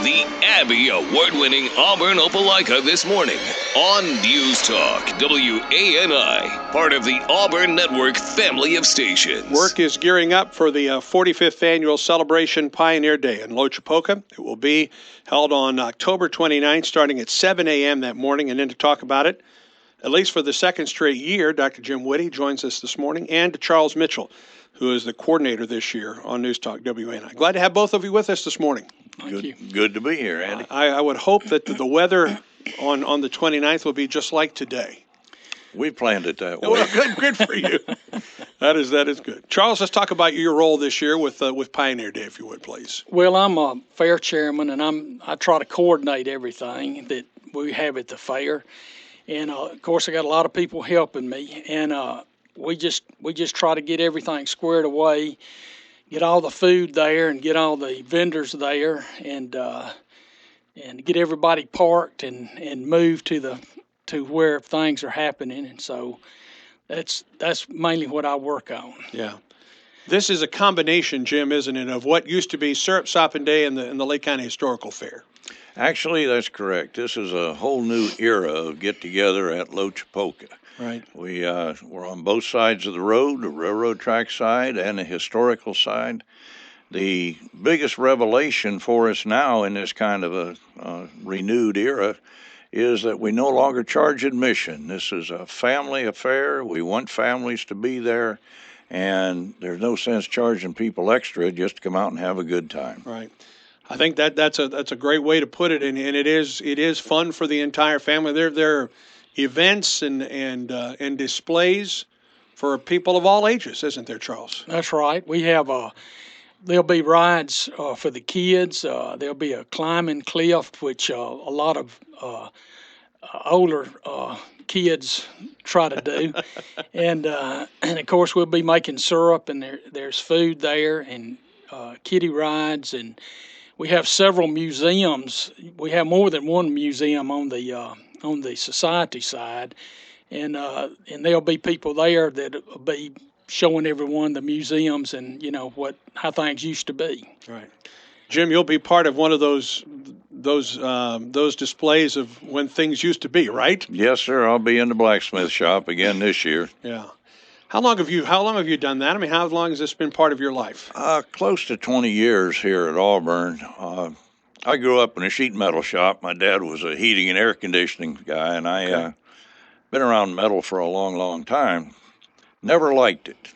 the Abby Award-winning Auburn Opelika this morning on News Talk WANI, part of the Auburn Network family of stations. Work is gearing up for the 45th annual Celebration Pioneer Day in Opelika. It will be held on October 29th, starting at 7 a.m. that morning. And then to talk about it, at least for the second straight year, Dr. Jim Witte joins us this morning, and Charles Mitchell, who is the coordinator this year on News Talk WANI. Glad to have both of you with us this morning. Thank you. Good to be here, Andy. I would hope that the weather on the 29th will be just like today. We planned it that way. Well, good for you. That is good. Charles, let's talk about your role this year with Pioneer Day, if you would, please. Well, I'm a fair chairman, and I try to coordinate everything that we have at the fair. And of course, I got a lot of people helping me, and we just try to get everything squared away, get all the food there, and get all the vendors there, and get everybody parked and moved to where things are happening. And so that's mainly what I work on. Yeah. This is a combination, Jim, isn't it, of what used to be Syrup Sopping Day and the Lake County Historical Fair? Actually, that's correct. This is a whole new era of get-together at Opelika. Right. We're on both sides of the road, the railroad track side and the historical side. The biggest revelation for us now in this kind of a renewed era is that we no longer charge admission. This is a family affair. We want families to be there, and there's no sense charging people extra just to come out and have a good time. Right. I think that's a great way to put it, and it is fun for the entire family. There are events and displays for people of all ages, isn't there, Charles? That's right. We have there'll be rides for the kids. There'll be a climbing cliff, which a lot of older kids try to do, and of course we'll be making syrup, and there's food there, and kiddie rides, and we have several museums. We have more than one museum on the society side, and there'll be people there that'll be showing everyone the museums and how things used to be. Right, Jim, you'll be part of one of those displays of when things used to be, right? Yes, sir. I'll be in the blacksmith shop again this year. Yeah. How long have you done that? I mean, how long has this been part of your life? Close to 20 years here at Auburn. I grew up in a sheet metal shop. My dad was a heating and air conditioning guy, and I been around metal for a long, long time. Never liked it.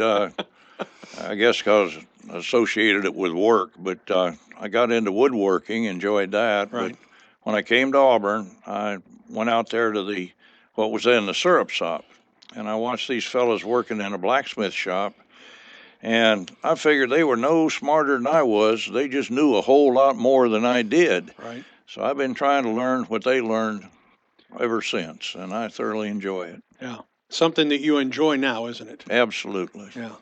I guess because I associated it with work, but I got into woodworking, enjoyed that. Right. But when I came to Auburn, I went out there to what was then the syrup shop. And I watched these fellas working in a blacksmith shop, and I figured they were no smarter than I was. They just knew a whole lot more than I did. Right. So I've been trying to learn what they learned ever since, and I thoroughly enjoy it. Yeah. Something that you enjoy now, isn't it? Absolutely. Yeah.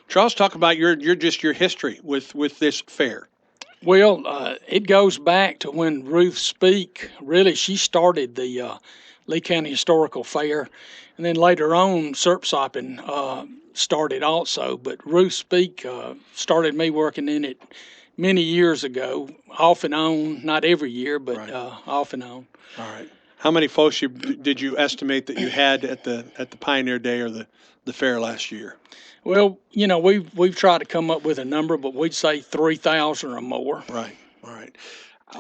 Charles, talk about your history with this fair. Well, it goes back to when Ruth Speak, really, she started the Lee County Historical Fair. And then later on, Syrup Sopping started also. But Ruth Speak started me working in it many years ago, off and on, not every year, but right. Off and on. All right. How many folks did you estimate that you had at the Pioneer Day or the fair last year? Well, we've tried to come up with a number, but we'd say 3,000 or more. Right. All right.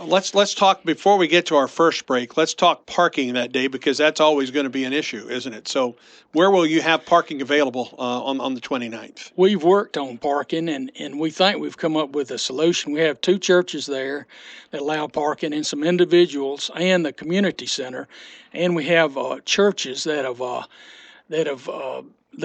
Let's talk, before we get to our first break, let's talk parking that day, because that's always going to be an issue, isn't it? So where will you have parking available on the 29th? We've worked on parking, and we think we've come up with a solution. We have 2 churches there that allow parking, and some individuals, and the community center, and we have churches that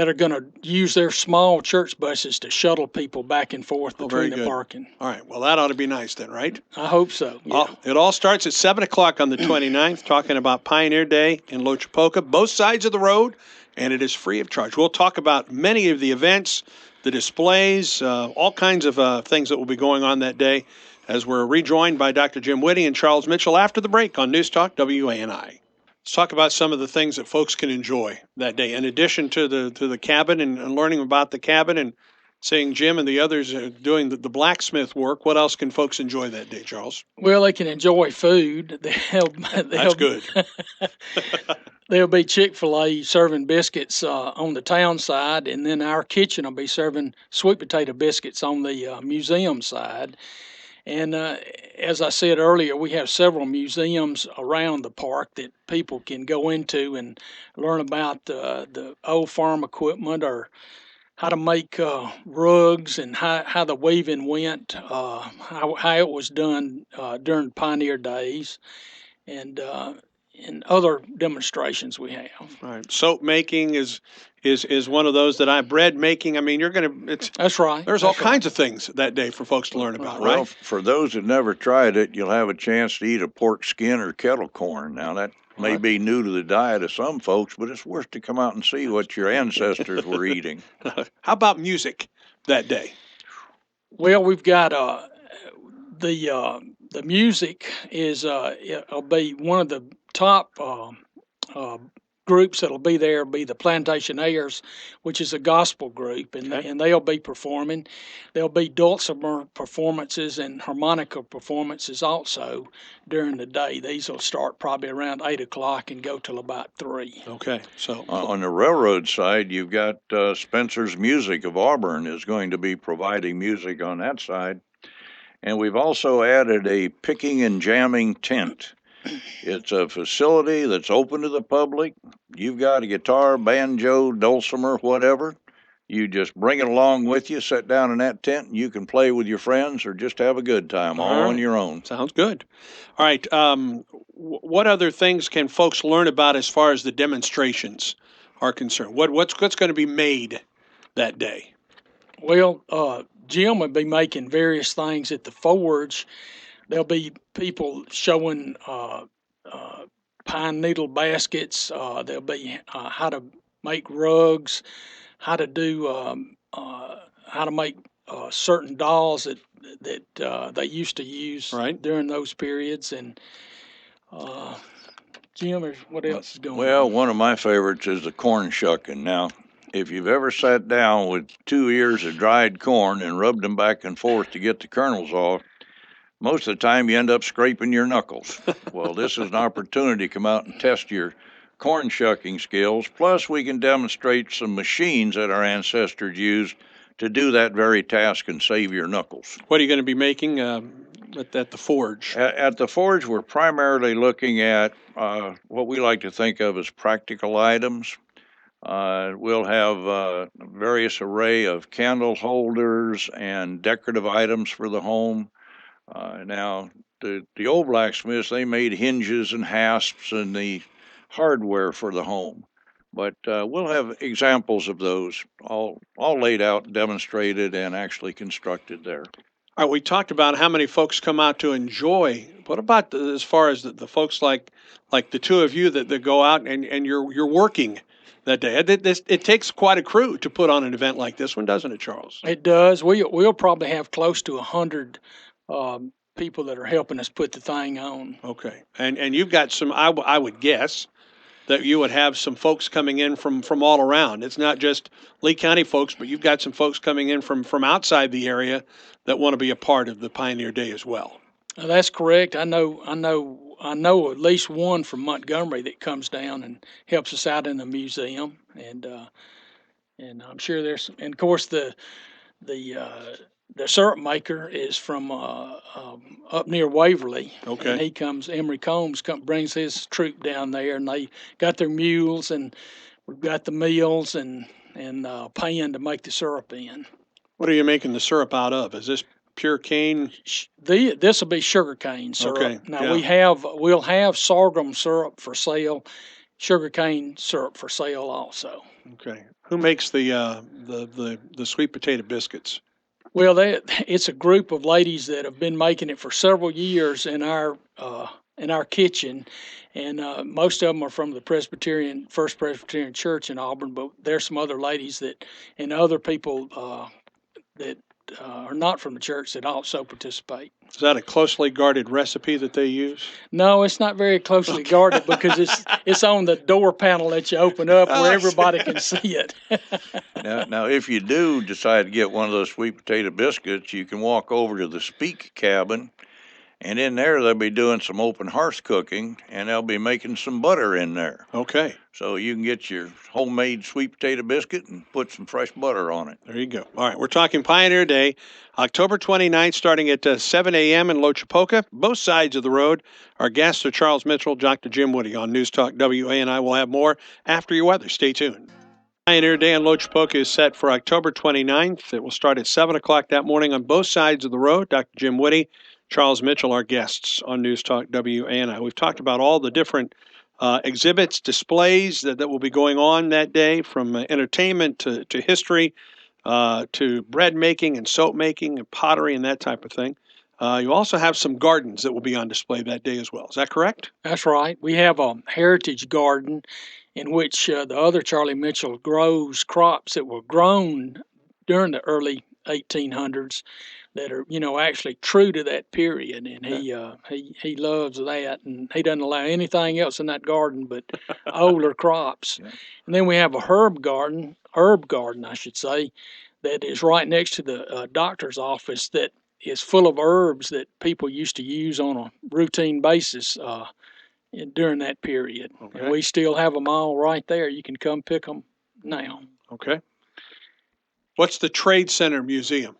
are going to use their small church buses to shuttle people back and forth between the parking. All right. Well, that ought to be nice then, right? I hope so. Yeah. It all starts at 7 o'clock on the 29th, talking about Pioneer Day in Opelika, both sides of the road, and it is free of charge. We'll talk about many of the events, the displays, all kinds of things that will be going on that day, as we're rejoined by Dr. Jim Witte and Charles Mitchell after the break on News Talk WANI. Let's talk about some of the things that folks can enjoy that day, in addition to the cabin and learning about the cabin and seeing Jim and the others doing the blacksmith work. What else can folks enjoy that day, Charles? Well, they can enjoy food. That's good. There'll be Chick-fil-A serving biscuits on the town side, and then our kitchen will be serving sweet potato biscuits on the museum side. And as I said earlier, we have several museums around the park that people can go into and learn about the old farm equipment, or how to make rugs, and how the weaving went, how it was done during pioneer days, and other demonstrations we have. All right. Soap making is one of those that bread making. I mean, That's right. There's all kinds of things that day for folks to learn about, right? Well, for those that never tried it, you'll have a chance to eat a pork skin or kettle corn. Now, that may be new to the diet of some folks, but it's worth to come out and see what your ancestors were eating. How about music that day? Well, we've got the music it'll be one of the top groups that'll be there. Be the Plantationaires, which is a gospel group, and they'll be performing. There'll be dulcimer performances and harmonica performances also during the day. These will start probably around 8 o'clock and go till about 3. Okay, so on the railroad side, you've got Spencer's Music of Auburn is going to be providing music on that side. And we've also added a picking and jamming tent. It's a facility that's open to the public. You've got a guitar, banjo, dulcimer, whatever. You just bring it along with you, sit down in that tent, and you can play with your friends or just have a good time all on your own. Sounds good. All right. What other things can folks learn about as far as the demonstrations are concerned? What's going to be made that day? Well, Jim will be making various things at the forge. There'll be people showing pine needle baskets. There'll be how to make rugs, how to do how to make certain dolls that they used to use during those periods. And Jim, what else is going on? Well, one of my favorites is the corn shucking. Now, if you've ever sat down with 2 ears of dried corn and rubbed them back and forth to get the kernels off, most of the time you end up scraping your knuckles. Well, this is an opportunity to come out and test your corn shucking skills. Plus, we can demonstrate some machines that our ancestors used to do that very task and save your knuckles. What are you going to be making at the forge? At the forge, we're primarily looking at what we like to think of as practical items. We'll have various array of candle holders and decorative items for the home. Now, the old blacksmiths, they made hinges and hasps and the hardware for the home. But we'll have examples of those all laid out, demonstrated, and actually constructed there. All right, we talked about how many folks come out to enjoy. What about as far as the folks like the two of you that go out and you're working that day? It takes quite a crew to put on an event like this one, doesn't it, Charles? It does. We'll probably have close to 100 people that are helping us put the thing on. Okay, and you've got some. I would guess that you would have some folks coming in from all around. It's not just Lee County folks, but you've got some folks coming in from outside the area that want to be a part of the Pioneer Day as well. That's correct. I know at least one from Montgomery that comes down and helps us out in the museum, and I'm sure there's, and of course the syrup maker is from up near Waverly. Okay. And he comes, Emery Combs brings his troop down there, and they got their mules, and we've got the mills and pan to make the syrup in. What are you making the syrup out of? Is this pure cane? This will be sugar cane syrup. Okay. Now we'll have sorghum syrup for sale, sugar cane syrup for sale also. Okay. Who makes the sweet potato biscuits? Well, it's a group of ladies that have been making it for several years in our kitchen, and most of them are from the First Presbyterian Church in Auburn. But there's some other ladies and other people that are not from the church that also participate. Is that a closely guarded recipe that they use? No, it's not very closely guarded because it's on the door panel that you open up where everybody can see it. Now, if you do decide to get one of those sweet potato biscuits, you can walk over to the Speak cabin, and in there they'll be doing some open hearth cooking, and they'll be making some butter in there. Okay. So you can get your homemade sweet potato biscuit and put some fresh butter on it. There you go. All right, we're talking Pioneer Day, October 29th, starting at 7 a.m. in Lochapoka, both sides of the road. Our guests are Charles Mitchell, Dr. Jim Woody on News Talk WANI. We'll have more after your weather. Stay tuned. Pioneer Day in Lochapoka is set for October 29th. It will start at 7 o'clock that morning on both sides of the road. Dr. Jim Woody, Charles Mitchell, our guests on News Talk WANI. We've talked about all the different exhibits, displays that will be going on that day, from entertainment to history to bread making and soap making and pottery and that type of thing. You also have some gardens that will be on display that day as well. Is that correct? That's right. We have a heritage garden in which the other Charlie Mitchell grows crops that were grown during the early 1800s that are, actually true to that period. And he loves that, and he doesn't allow anything else in that garden but older crops. Yeah. And then we have a herb garden, I should say, that is right next to the doctor's office that is full of herbs that people used to use on a routine basis during that period. Okay. And we still have them all right there. You can come pick them now. Okay. What's the Trade Center Museum,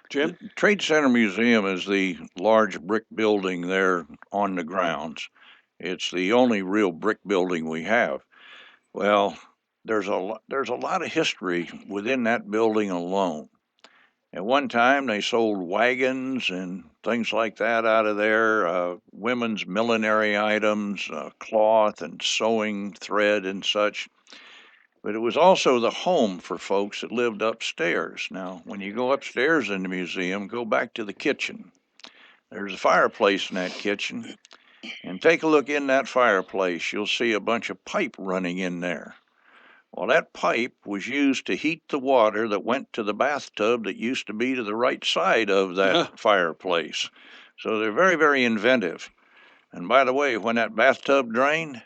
Jim? The Trade Center Museum is the large brick building there on the grounds. It's the only real brick building we have. Well, there's a lot of history within that building alone. At one time, they sold wagons and things like that out of there, women's millinery items, cloth and sewing thread and such. But it was also the home for folks that lived upstairs. Now, when you go upstairs in the museum, go back to the kitchen. There's a fireplace in that kitchen, and take a look in that fireplace. You'll see a bunch of pipe running in there. Well, that pipe was used to heat the water that went to the bathtub that used to be to the right side of that fireplace. So they're very, very inventive. And by the way, when that bathtub drained,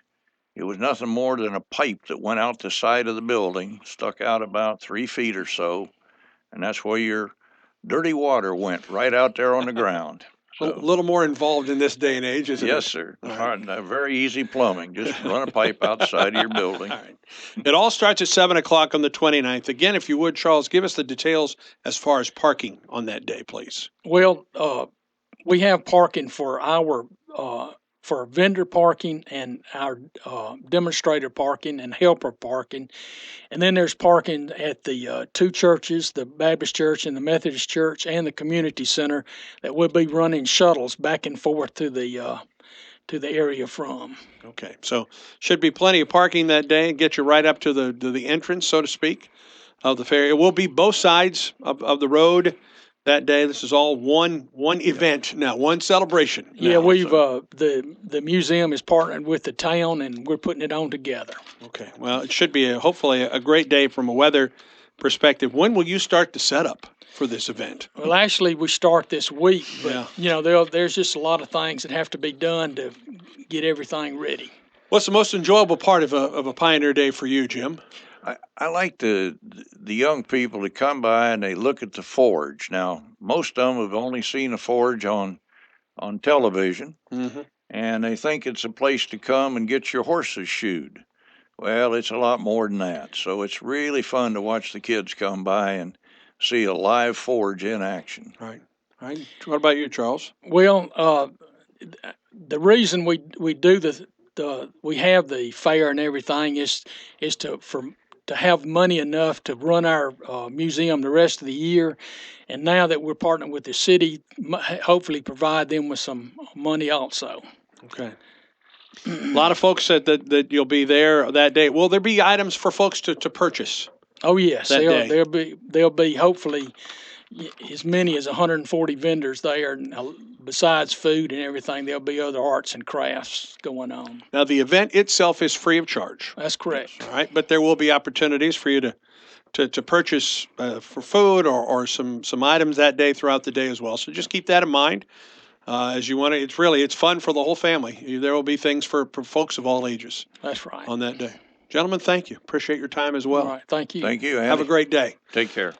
it was nothing more than a pipe that went out the side of the building, stuck out about 3 feet or so, and that's where your dirty water went, right out there on the ground. So, a little more involved in this day and age, isn't it? Yes, sir. Very easy plumbing. Just run a pipe outside of your building. All right. It all starts at 7 o'clock on the 29th. Again, if you would, Charles, give us the details as far as parking on that day, please. Well, we have parking for for vendor parking and our demonstrator parking and helper parking. And then there's parking at the two churches, the Baptist Church and the Methodist Church and the community center, that we'll be running shuttles back and forth to the area from. Okay, so should be plenty of parking that day and get you right up to the entrance, so to speak, of the fair. It will be both sides of the road that day. This is all one event now, one celebration. Yeah, the museum is partnered with the town, and we're putting it on together. Okay, well, it should be hopefully a great day from a weather perspective. When will you start the setup for this event? Well, actually, we start this week, but there's just a lot of things that have to be done to get everything ready. What's the most enjoyable part of a Pioneer Day for you, Jim? I like the young people to come by and they look at the forge. Now, most of them have only seen a forge on television, and they think it's a place to come and get your horses shoed. Well, it's a lot more than that. So it's really fun to watch the kids come by and see a live forge in action. Right. What about you, Charles? Well, the reason we do we have the fair and everything is to have money enough to run our museum the rest of the year. And now that we're partnering with the city, hopefully provide them with some money also. Okay. A lot of folks said that you'll be there that day. Will there be items for folks to purchase? Oh, yes. There'll be hopefully as many as 140 vendors there. Besides food and everything, there'll be other arts and crafts going on. Now, the event itself is free of charge. That's correct. All right, but there will be opportunities for you to to purchase for food or some items that day throughout the day as well. So just keep that in mind as you want to. It's fun for the whole family. There will be things for folks of all ages. That's right. On that day. Gentlemen, thank you. Appreciate your time as well. All right. Thank you. Thank you, Andy. Have a great day. Take care.